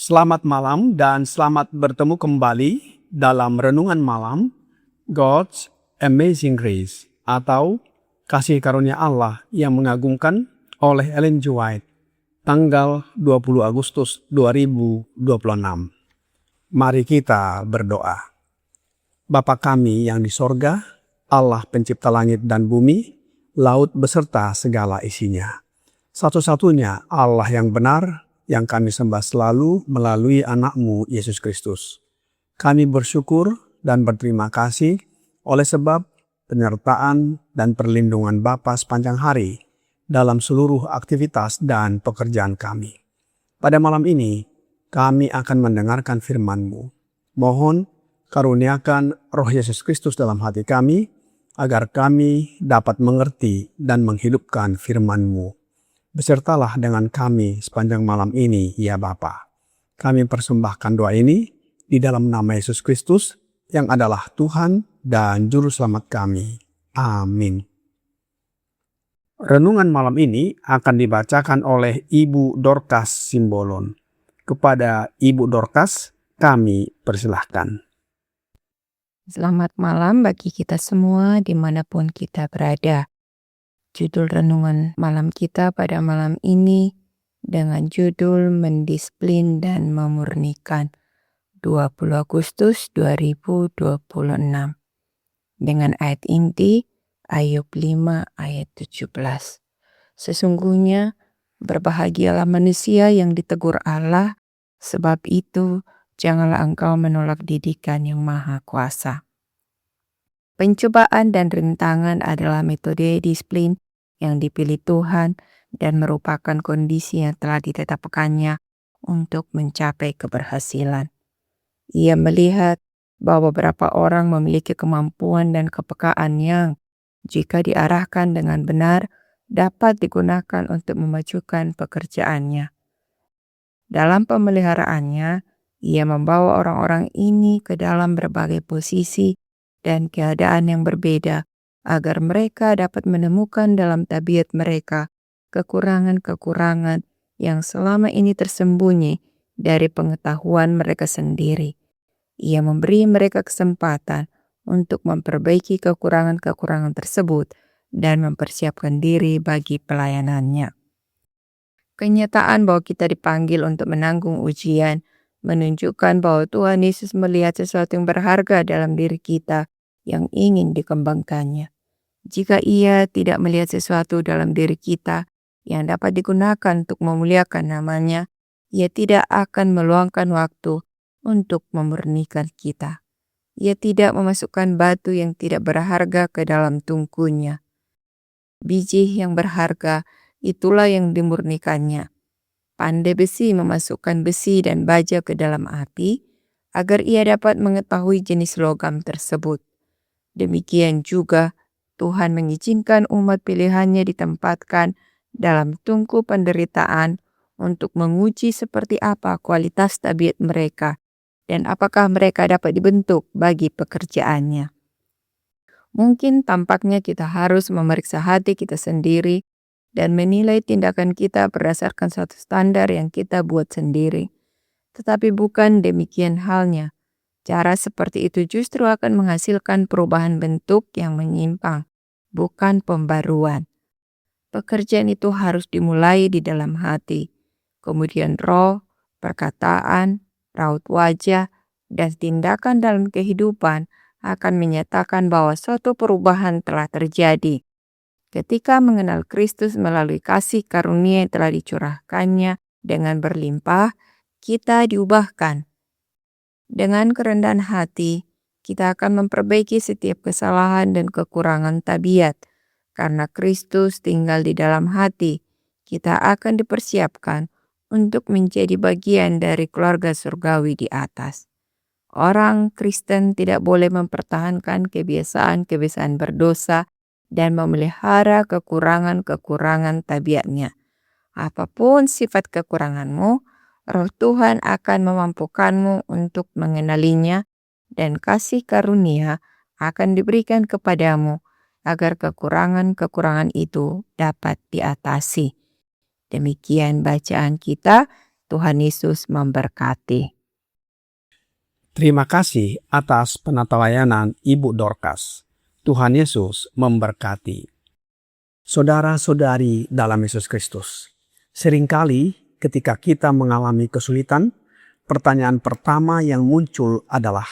Selamat malam dan selamat bertemu kembali dalam Renungan Malam God's Amazing Grace atau Kasih Karunia Allah yang mengagumkan oleh Ellen G. White tanggal 20 Agustus 2026. Mari kita berdoa. Bapa kami yang di sorga, Allah pencipta langit dan bumi, laut beserta segala isinya. Satu-satunya Allah yang benar, yang kami sembah selalu melalui anak-Mu Yesus Kristus. Kami bersyukur dan berterima kasih oleh sebab penyertaan dan perlindungan Bapa sepanjang hari dalam seluruh aktivitas dan pekerjaan kami. Pada malam ini, kami akan mendengarkan firman-Mu. Mohon karuniakan Roh Yesus Kristus dalam hati kami, agar kami dapat mengerti dan menghidupkan firman-Mu. Besertalah dengan kami sepanjang malam ini, ya Bapa. Kami persembahkan doa ini di dalam nama Yesus Kristus yang adalah Tuhan dan Juru Selamat kami. Amin. Renungan malam ini akan dibacakan oleh Ibu Dorcas Simbolon. Kepada Ibu Dorcas, kami persilahkan. Selamat malam bagi kita semua dimanapun kita berada. Judul renungan malam kita pada malam ini dengan judul Mendisiplin dan Memurnikan 20 Agustus 2026 dengan ayat inti Ayub 5 ayat 17. Sesungguhnya berbahagialah manusia yang ditegur Allah, sebab itu janganlah engkau menolak didikan yang maha kuasa. Pencobaan dan rintangan adalah metode disiplin yang dipilih Tuhan dan merupakan kondisi yang telah ditetapkannya untuk mencapai keberhasilan. Ia melihat bahwa beberapa orang memiliki kemampuan dan kepekaan yang, jika diarahkan dengan benar, dapat digunakan untuk memajukan pekerjaannya. Dalam pemeliharaannya, ia membawa orang-orang ini ke dalam berbagai posisi dan keadaan yang berbeda, agar mereka dapat menemukan dalam tabiat mereka kekurangan-kekurangan yang selama ini tersembunyi dari pengetahuan mereka sendiri. Ia memberi mereka kesempatan untuk memperbaiki kekurangan-kekurangan tersebut dan mempersiapkan diri bagi pelayanannya. Kenyataan bahwa kita dipanggil untuk menanggung ujian menunjukkan bahwa Tuhan Yesus melihat sesuatu yang berharga dalam diri kita yang ingin dikembangkannya. Jika ia tidak melihat sesuatu dalam diri kita yang dapat digunakan untuk memuliakan namanya, ia tidak akan meluangkan waktu untuk memurnikan kita. Ia tidak memasukkan batu yang tidak berharga ke dalam tungkunya. Biji yang berharga, itulah yang dimurnikannya. Pandai besi memasukkan besi dan baja ke dalam api, agar ia dapat mengetahui jenis logam tersebut. Demikian juga, Tuhan mengizinkan umat pilihannya ditempatkan dalam tungku penderitaan untuk menguji seperti apa kualitas tabiat mereka dan apakah mereka dapat dibentuk bagi pekerjaannya. Mungkin tampaknya kita harus memeriksa hati kita sendiri dan menilai tindakan kita berdasarkan suatu standar yang kita buat sendiri. Tetapi bukan demikian halnya. Cara seperti itu justru akan menghasilkan perubahan bentuk yang menyimpang, bukan pembaruan. Pekerjaan itu harus dimulai di dalam hati. Kemudian roh, perkataan, raut wajah, dan tindakan dalam kehidupan akan menyatakan bahwa suatu perubahan telah terjadi. Ketika mengenal Kristus melalui kasih karunia yang telah dicurahkannya dengan berlimpah, kita diubahkan. Dengan kerendahan hati, kita akan memperbaiki setiap kesalahan dan kekurangan tabiat. Karena Kristus tinggal di dalam hati, kita akan dipersiapkan untuk menjadi bagian dari keluarga surgawi di atas. Seorang Kristen tidak boleh mempertahankan kebiasaan-kebiasaan berdosa dan memelihara kekurangan-kekurangan tabiatnya. Apapun sifat kekuranganmu, Roh Tuhan akan memampukanmu untuk mengenalinya dan kasih karunia akan diberikan kepadamu agar kekurangan-kekurangan itu dapat diatasi. Demikian bacaan kita. Tuhan Yesus memberkati. Terima kasih atas penatalayanan Ibu Dorcas. Tuhan Yesus memberkati. Saudara-saudari dalam Yesus Kristus, seringkali ketika kita mengalami kesulitan, pertanyaan pertama yang muncul adalah,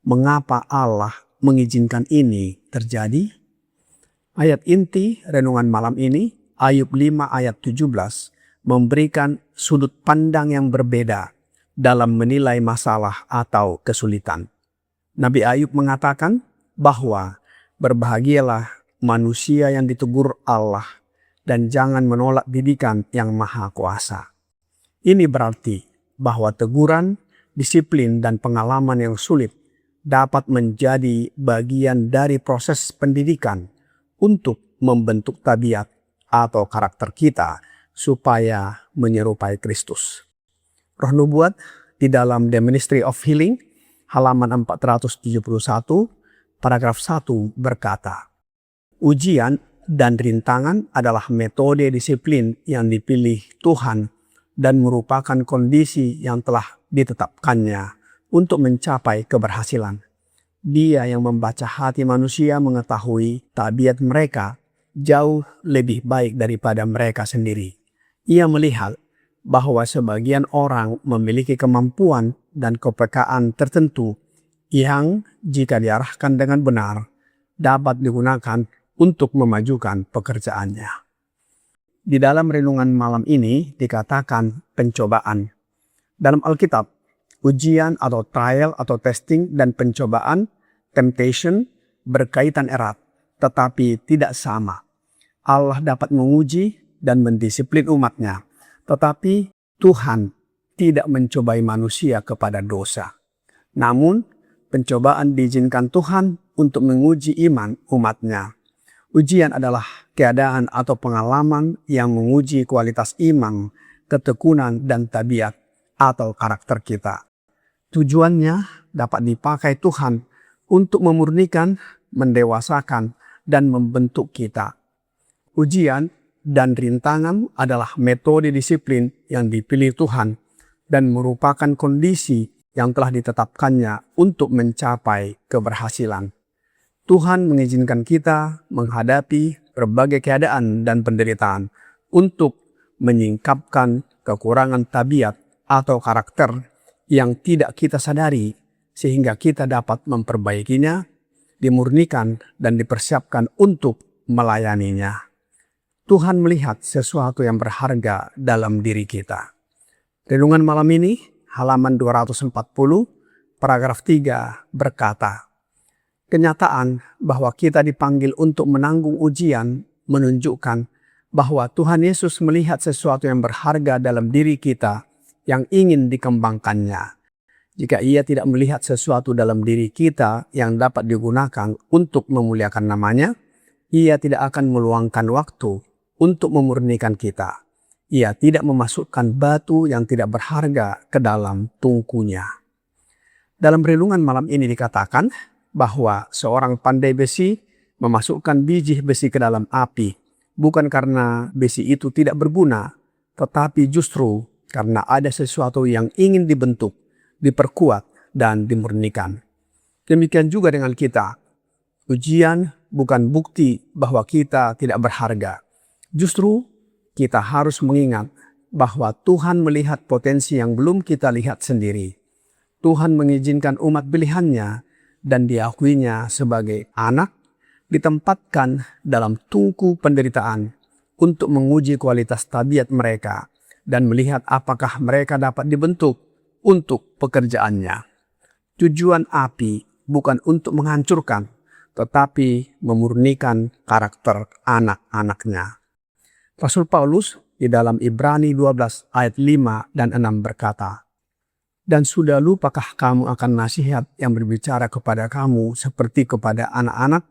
mengapa Allah mengizinkan ini terjadi? Ayat inti renungan malam ini, Ayub 5 ayat 17, memberikan sudut pandang yang berbeda dalam menilai masalah atau kesulitan. Nabi Ayub mengatakan bahwa berbahagialah manusia yang ditegur Allah dan jangan menolak didikan yang maha kuasa. Ini berarti bahwa teguran, disiplin, dan pengalaman yang sulit dapat menjadi bagian dari proses pendidikan untuk membentuk tabiat atau karakter kita supaya menyerupai Kristus. Roh Nubuat di dalam The Ministry of Healing, halaman 471, paragraf 1 berkata, ujian dan rintangan adalah metode disiplin yang dipilih Tuhan dan merupakan kondisi yang telah ditetapkannya untuk mencapai keberhasilan. Dia yang membaca hati manusia mengetahui tabiat mereka jauh lebih baik daripada mereka sendiri. Ia melihat bahwa sebagian orang memiliki kemampuan dan kepekaan tertentu yang jika diarahkan dengan benar dapat digunakan untuk memajukan pekerjaannya. Di dalam renungan malam ini dikatakan pencobaan. Dalam Alkitab, ujian atau trial atau testing dan pencobaan, temptation, berkaitan erat, tetapi tidak sama. Allah dapat menguji dan mendisiplin umatnya, tetapi Tuhan tidak mencobai manusia kepada dosa. Namun, pencobaan diizinkan Tuhan untuk menguji iman umatnya. Ujian adalah keadaan atau pengalaman yang menguji kualitas iman, ketekunan, dan tabiat atau karakter kita. Tujuannya dapat dipakai Tuhan untuk memurnikan, mendewasakan, dan membentuk kita. Ujian dan rintangan adalah metode disiplin yang dipilih Tuhan dan merupakan kondisi yang telah ditetapkannya untuk mencapai keberhasilan. Tuhan mengizinkan kita menghadapi berbagai keadaan dan penderitaan untuk menyingkapkan kekurangan tabiat atau karakter yang tidak kita sadari sehingga kita dapat memperbaikinya, dimurnikan, dan dipersiapkan untuk melayaninya. Tuhan melihat sesuatu yang berharga dalam diri kita. Renungan malam ini, halaman 240, paragraf 3 berkata, kenyataan bahwa kita dipanggil untuk menanggung ujian menunjukkan bahwa Tuhan Yesus melihat sesuatu yang berharga dalam diri kita yang ingin dikembangkannya. Jika Ia tidak melihat sesuatu dalam diri kita yang dapat digunakan untuk memuliakan namanya, Ia tidak akan meluangkan waktu untuk memurnikan kita. Ia tidak memasukkan batu yang tidak berharga ke dalam tungkunya. Dalam renungan malam ini dikatakan bahwa seorang pandai besi memasukkan biji besi ke dalam api, bukan karena besi itu tidak berguna, tetapi justru karena ada sesuatu yang ingin dibentuk, diperkuat, dan dimurnikan. Demikian juga dengan kita. Ujian bukan bukti bahwa kita tidak berharga. Justru kita harus mengingat bahwa Tuhan melihat potensi yang belum kita lihat sendiri. Tuhan mengizinkan umat pilihannya dan diakuinya sebagai anak ditempatkan dalam tungku penderitaan untuk menguji kualitas tabiat mereka dan melihat apakah mereka dapat dibentuk untuk pekerjaannya. Tujuan api bukan untuk menghancurkan, tetapi memurnikan karakter anak-anaknya. Rasul Paulus di dalam Ibrani 12 ayat 5 dan 6 berkata, Dan sudah lupakah kamu akan nasihat yang berbicara kepada kamu seperti kepada anak-anak?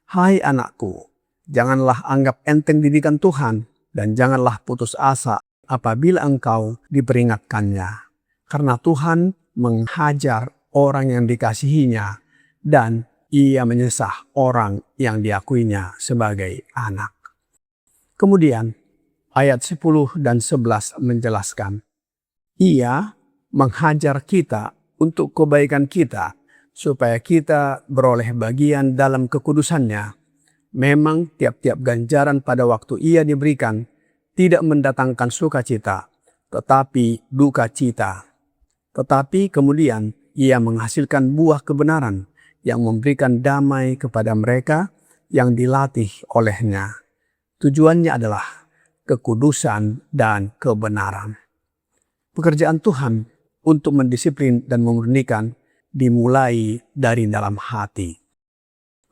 Hai anakku, janganlah anggap enteng didikan Tuhan, dan janganlah putus asa apabila engkau diperingatkannya. Karena Tuhan menghajar orang yang dikasihinya, dan Ia menyesah orang yang diakuinya sebagai anak. Kemudian ayat 10 dan 11 menjelaskan, Ia menghajar kita untuk kebaikan kita, supaya kita beroleh bagian dalam kekudusannya. Memang tiap-tiap ganjaran pada waktu ia diberikan tidak mendatangkan sukacita, tetapi duka cita. Tetapi kemudian ia menghasilkan buah kebenaran yang memberikan damai kepada mereka yang dilatih olehnya. Tujuannya adalah kekudusan dan kebenaran. Pekerjaan Tuhan untuk mendisiplin dan memurnikan dimulai dari dalam hati.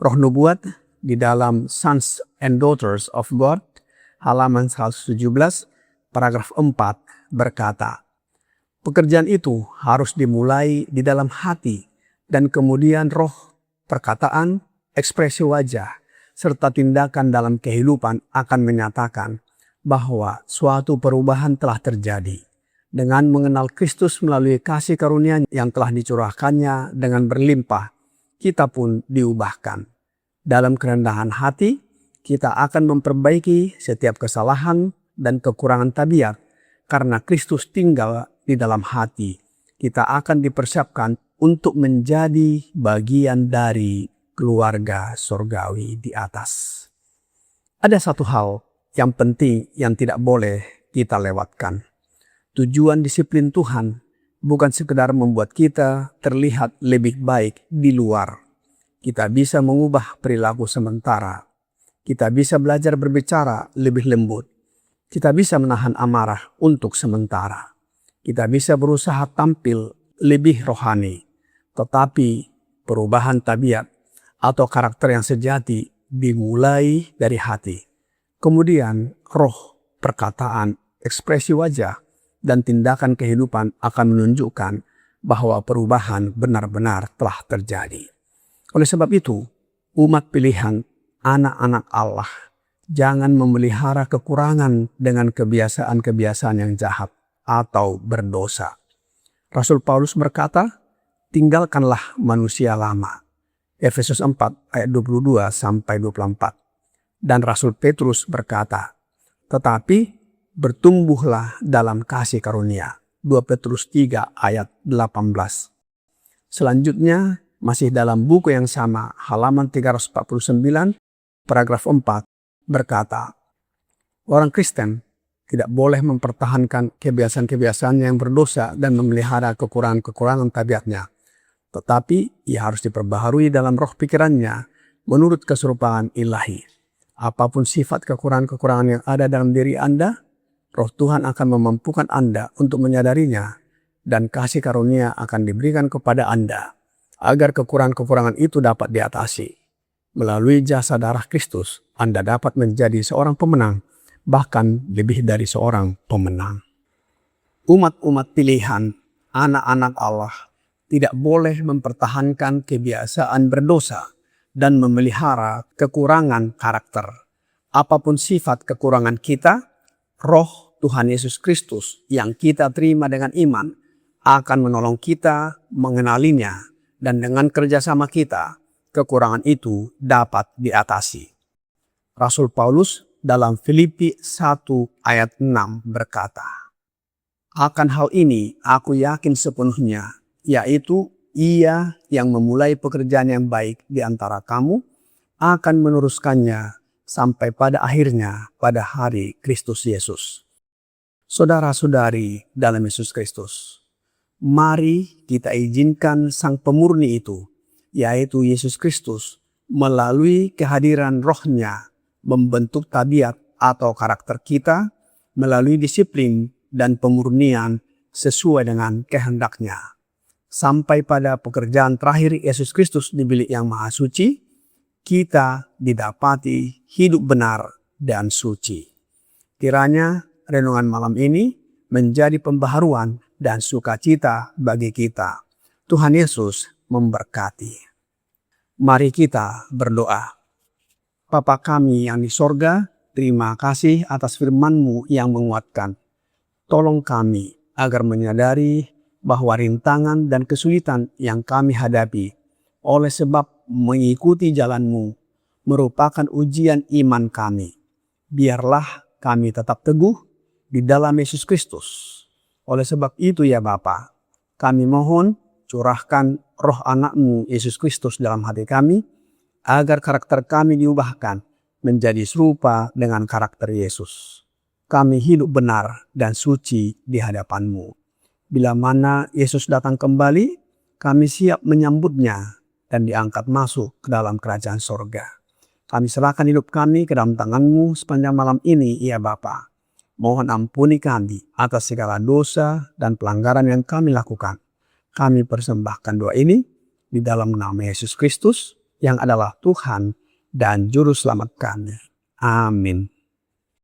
Roh nubuat di dalam Sons and Daughters of God, halaman 117, paragraf 4 berkata, pekerjaan itu harus dimulai di dalam hati dan kemudian roh, perkataan, ekspresi wajah, serta tindakan dalam kehidupan akan menyatakan bahwa suatu perubahan telah terjadi. Dengan mengenal Kristus melalui kasih karunia yang telah dicurahkannya dengan berlimpah, kita pun diubahkan. Dalam kerendahan hati, kita akan memperbaiki setiap kesalahan dan kekurangan tabiat. Karena Kristus tinggal di dalam hati, kita akan dipersiapkan untuk menjadi bagian dari keluarga surgawi di atas. Ada satu hal yang penting yang tidak boleh kita lewatkan. Tujuan disiplin Tuhan bukan sekedar membuat kita terlihat lebih baik di luar. Kita bisa mengubah perilaku sementara. Kita bisa belajar berbicara lebih lembut. Kita bisa menahan amarah untuk sementara. Kita bisa berusaha tampil lebih rohani. Tetapi perubahan tabiat atau karakter yang sejati dimulai dari hati. Kemudian roh, perkataan, ekspresi wajah, dan tindakan kehidupan akan menunjukkan bahwa perubahan benar-benar telah terjadi. Oleh sebab itu, umat pilihan, anak-anak Allah, jangan memelihara kekurangan dengan kebiasaan-kebiasaan yang jahat atau berdosa. Rasul Paulus berkata, tinggalkanlah manusia lama. Efesus 4 ayat 22 sampai 24. Dan Rasul Petrus berkata, tetapi bertumbuhlah dalam kasih karunia. 2 Petrus 3 ayat 18. Selanjutnya, masih dalam buku yang sama, halaman 349, paragraf 4, berkata, orang Kristen tidak boleh mempertahankan kebiasaan-kebiasaan yang berdosa dan memelihara kekurangan-kekurangan tabiatnya. Tetapi ia harus diperbaharui dalam roh pikirannya menurut keserupaan ilahi. Apapun sifat kekurangan-kekurangan yang ada dalam diri Anda, Roh Tuhan akan memampukan Anda untuk menyadarinya, dan kasih karunia akan diberikan kepada Anda, agar kekurangan-kekurangan itu dapat diatasi. Melalui jasa darah Kristus, Anda dapat menjadi seorang pemenang, bahkan lebih dari seorang pemenang. Umat-umat pilihan, anak-anak Allah, tidak boleh mempertahankan kebiasaan berdosa dan memelihara kekurangan karakter. Apapun sifat kekurangan kita, Roh Tuhan Yesus Kristus yang kita terima dengan iman akan menolong kita mengenalinya, dan dengan kerjasama kita, kekurangan itu dapat diatasi. Rasul Paulus dalam Filipi 1 ayat 6 berkata, akan hal ini aku yakin sepenuhnya, yaitu ia yang memulai pekerjaan yang baik di antara kamu akan meneruskannya sampai pada akhirnya pada hari Kristus Yesus. Saudara-saudari dalam Yesus Kristus, mari kita izinkan Sang Pemurni itu, yaitu Yesus Kristus, melalui kehadiran Roh-Nya membentuk tabiat atau karakter kita melalui disiplin dan pemurnian sesuai dengan kehendak-Nya. Sampai pada pekerjaan terakhir Yesus Kristus di bilik yang maha suci, kita didapati hidup benar dan suci. Kiranya renungan malam ini menjadi pembaharuan dan sukacita bagi kita. Tuhan Yesus memberkati. Mari kita berdoa. Bapa kami yang di sorga, terima kasih atas firman-Mu yang menguatkan. Tolong kami agar menyadari bahwa rintangan dan kesulitan yang kami hadapi oleh sebab mengikuti jalan-Mu merupakan ujian iman kami. Biarlah kami tetap teguh di dalam Yesus Kristus. Oleh sebab itu ya Bapa, kami mohon curahkan roh anak-Mu Yesus Kristus dalam hati kami, agar karakter kami diubahkan menjadi serupa dengan karakter Yesus. Kami hidup benar dan suci di hadapan-Mu. Bila mana Yesus datang kembali, kami siap menyambutnya dan diangkat masuk ke dalam kerajaan sorga. Kami serahkan hidup kami ke dalam tangan-Mu sepanjang malam ini, ya Bapa. Mohon ampuni kami atas segala dosa dan pelanggaran yang kami lakukan. Kami persembahkan doa ini di dalam nama Yesus Kristus, yang adalah Tuhan dan Juru Selamat kami. Amin.